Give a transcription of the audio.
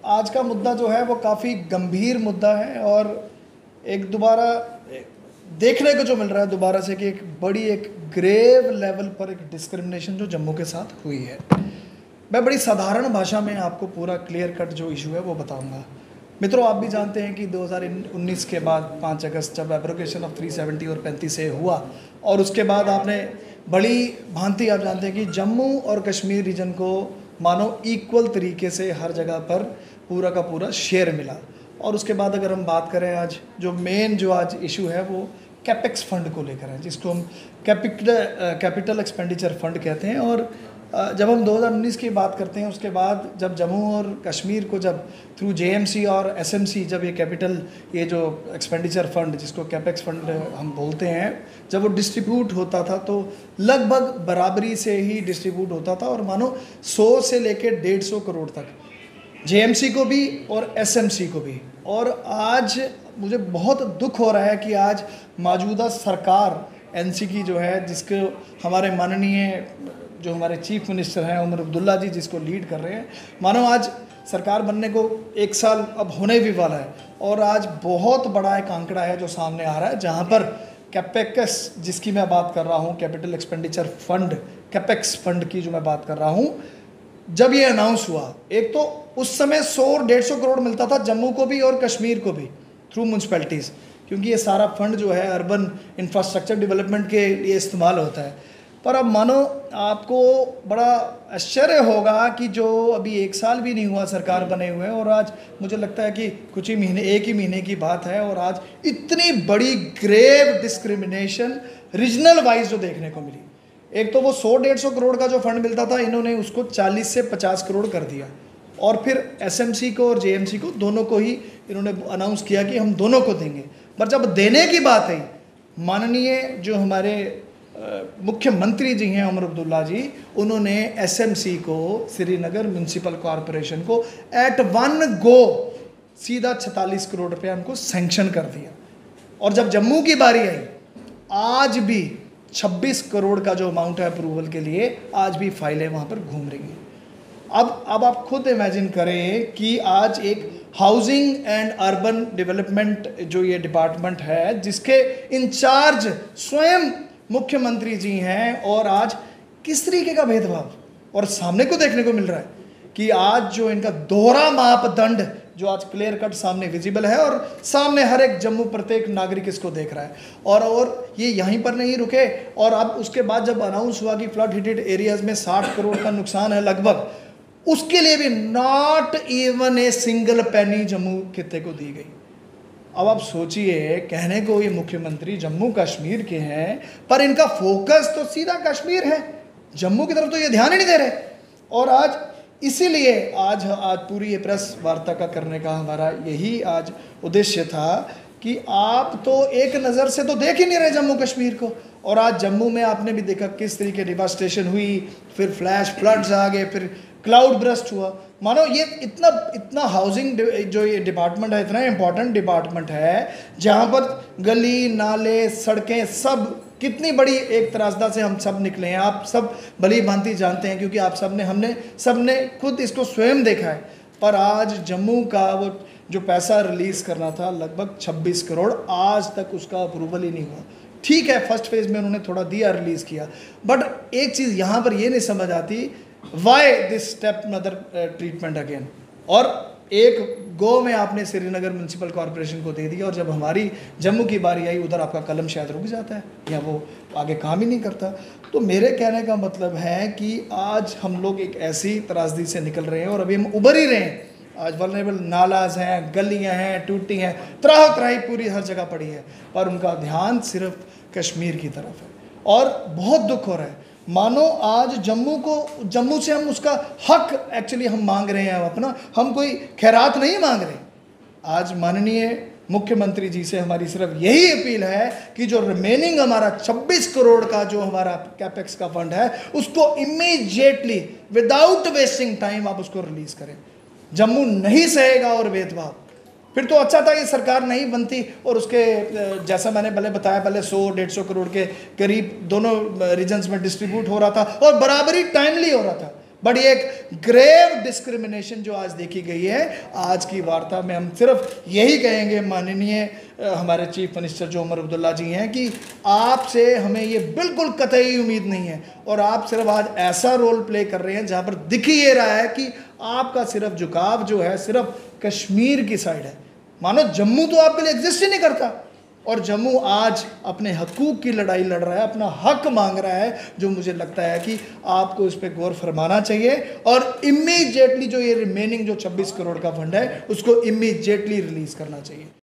आज का मुद्दा जो है वो काफ़ी गंभीर मुद्दा है और एक दोबारा देखने को जो मिल रहा है दोबारा से कि एक ग्रेव लेवल पर एक डिस्क्रिमिनेशन जो जम्मू के साथ हुई है। मैं बड़ी साधारण भाषा में आपको पूरा क्लियर कट जो इशू है वो बताऊंगा। मित्रों, आप भी जानते हैं कि 2019 के बाद 5 अगस्त जब एब्रोगेशन ऑफ 370 और 35 ए हुआ और उसके बाद आपने बड़ी भांति आप जानते हैं कि जम्मू और कश्मीर रीजन को मानो इक्वल तरीके से हर जगह पर पूरा का पूरा शेयर मिला। और उसके बाद अगर हम बात करें आज जो मेन जो आज इशू है वो कैपेक्स फंड को लेकर है, जिसको हम कैपिटल एक्सपेंडिचर फंड कहते हैं। और जब हम 2019 की बात करते हैं उसके बाद जब जम्मू और कश्मीर को जब थ्रू जेएमसी और एसएमसी जब ये जो एक्सपेंडिचर फंड जिसको कैपेक्स फंड हम बोलते हैं जब वो डिस्ट्रीब्यूट होता था तो लगभग बराबरी से ही डिस्ट्रीब्यूट होता था और मानो 100 से लेकर 150 करोड़ तक जेएमसी को भी और एसएमसी को भी। और आज मुझे बहुत दुख हो रहा है कि आज मौजूदा सरकार एनसी की जो है जिसको हमारे माननीय जो हमारे चीफ मिनिस्टर हैं उमर अब्दुल्ला जी जिसको लीड कर रहे हैं, मानो आज सरकार बनने को 1 साल अब होने भी वाला है और आज बहुत बड़ा एक आंकड़ा है जो सामने आ रहा है जहां पर कैपेक्स जिसकी मैं बात कर रहा हूं, capital expenditure fund capex fund की जो मैं बात कर रहा हूं, जब ये अनाउंस हुआ एक तो उस समय 100-150 करोड़ मिलता था जम्मू को भी और कश्मीर को भी थ्रू म्यूनसिपैलिटीज़, क्योंकि ये सारा फंड जो है अर्बन इंफ्रास्ट्रक्चर डेवलपमेंट के लिए इस्तेमाल होता है। पर अब मानो आपको बड़ा आश्चर्य होगा कि जो अभी 1 साल भी नहीं हुआ सरकार बने हुए और आज मुझे लगता है कि कुछ ही महीने 1 ही महीने की बात है और आज इतनी बड़ी ग्रेव डिस्क्रिमिनेशन रीजनल वाइज जो देखने को मिली। एक तो वो 100-150 करोड़ का जो फंड मिलता था इन्होंने उसको 40 से 50 करोड़ कर दिया और फिर एसएमसी को और जेएमसी को दोनों को ही इन्होंने अनाउंस किया कि हम दोनों को देंगे। पर जब देने की बात आई, माननीय जो हमारे मुख्यमंत्री जी हैं उमर अब्दुल्ला जी, उन्होंने एसएमसी को श्रीनगर म्यूनसिपल कॉरपोरेशन को एट वन गो सीधा 46 करोड़ रुपया उनको सैंक्शन कर दिया। और जब जम्मू की बारी आई आज भी 26 करोड़ का जो अमाउंट है अप्रूवल के लिए आज भी फाइलें वहाँ पर घूम रही हैं। अब आप खुद इमेजिन करें कि आज एक हाउसिंग एंड अर्बन डेवलपमेंट जो ये डिपार्टमेंट है जिसके इंचार्ज स्वयं मुख्यमंत्री जी हैं और आज किस तरीके का भेदभाव और सामने को देखने को मिल रहा है कि आज जो इनका दोहरा मापदंड जो आज क्लियर कट सामने विजिबल है और सामने हर एक जम्मू प्रत्येक नागरिक इसको देख रहा है। और ये यहीं पर नहीं रुके और अब उसके बाद जब अनाउंस हुआ कि फ्लड हिटेड एरियाज में 60 करोड़ का नुकसान है लगभग, उसके लिए भी not even a single penny Jammu खित्ते को दी गई। अब आप सोचिए, कहने को ये मुख्यमंत्री जम्मू कश्मीर के हैं पर इनका फोकस तो सीधा कश्मीर है, जम्मू की तरफ तो ये ध्यान ही नहीं दे रहे। और आज इसीलिए आज पूरी ये प्रेस वार्ता का करने का हमारा यही आज उद्देश्य था कि आप तो एक नज़र से तो देख ही नहीं रहे जम्मू कश्मीर को। और आज जम्मू में आपने भी देखा किस तरीके डिवास्टेशन हुई, फिर फ्लैश फ्लड्स आ गए, फिर क्लाउड ब्रस्ट हुआ। मानो ये इतना हाउसिंग जो ये डिपार्टमेंट है इतना इम्पॉर्टेंट डिपार्टमेंट है जहाँ पर गली नाले सड़कें सब कितनी बड़ी एक तरासदा से हम सब निकले हैं। आप सब भली भांति जानते हैं क्योंकि आप हमने सबने खुद इसको स्वयं देखा है। पर आज जम्मू का वो जो पैसा रिलीज़ करना था लगभग 26 करोड़ आज तक उसका अप्रूवल ही नहीं हुआ। ठीक है, फर्स्ट फेज़ में उन्होंने थोड़ा दिया, रिलीज़ किया, बट एक चीज़ यहाँ पर ये नहीं समझ आती why this step another treatment again. और एक गो में आपने श्रीनगर म्यूनसिपल कॉरपोरेशन को दे दिया और जब हमारी जम्मू की बारी आई उधर आपका कलम शायद रुक जाता है या वो आगे काम ही नहीं करता। तो मेरे कहने का मतलब है कि आज हम लोग एक ऐसी त्रासदी से निकल रहे हैं और अभी हम उभर ही रहे हैं। आज वल्नरेबल नालाज हैं, गलियां हैं, टूटी हैं, त्राह त्राही पूरी हर जगह पड़ी है, पर उनका ध्यान सिर्फ कश्मीर की तरफ है। और बहुत दुख हो रहा है, मानो आज जम्मू से हम उसका हक एक्चुअली हम मांग रहे हैं अपना, हम कोई खैरात नहीं मांग रहे। आज माननीय मुख्यमंत्री जी से हमारी सिर्फ यही अपील है कि जो रिमेनिंग हमारा 26 करोड़ का जो हमारा कैपेक्स का फंड है उसको इमीडिएटली विदाउट वेस्टिंग टाइम आप उसको रिलीज करें। जम्मू नहीं सहेगा और भेदभाव। फिर तो अच्छा था ये सरकार नहीं बनती और उसके जैसा मैंने पहले बताया, पहले 100-150 करोड़ के करीब दोनों रीजन्स में डिस्ट्रीब्यूट हो रहा था और बराबरी टाइमली हो रहा था। बट ये एक ग्रेव डिस्क्रिमिनेशन जो आज देखी गई है। आज की वार्ता में हम सिर्फ यही कहेंगे माननीय हमारे चीफ मिनिस्टर जो उमर अब्दुल्ला जी हैं कि आपसे हमें ये बिल्कुल कतई उम्मीद नहीं है, और आप सिर्फ आज ऐसा रोल प्ले कर रहे हैं जहां पर दिख ही ये रहा है कि आपका सिर्फ झुकाव जो है सिर्फ कश्मीर की साइड है। मानो जम्मू तो आपके लिए एग्जिस्ट ही नहीं करता, और जम्मू आज अपने हकूक़ की लड़ाई लड़ रहा है, अपना हक मांग रहा है, जो मुझे लगता है कि आपको इस पर गौर फरमाना चाहिए। और इमीडिएटली जो ये रिमेनिंग जो 26 करोड़ का फंड है उसको इमीडिएटली रिलीज़ करना चाहिए।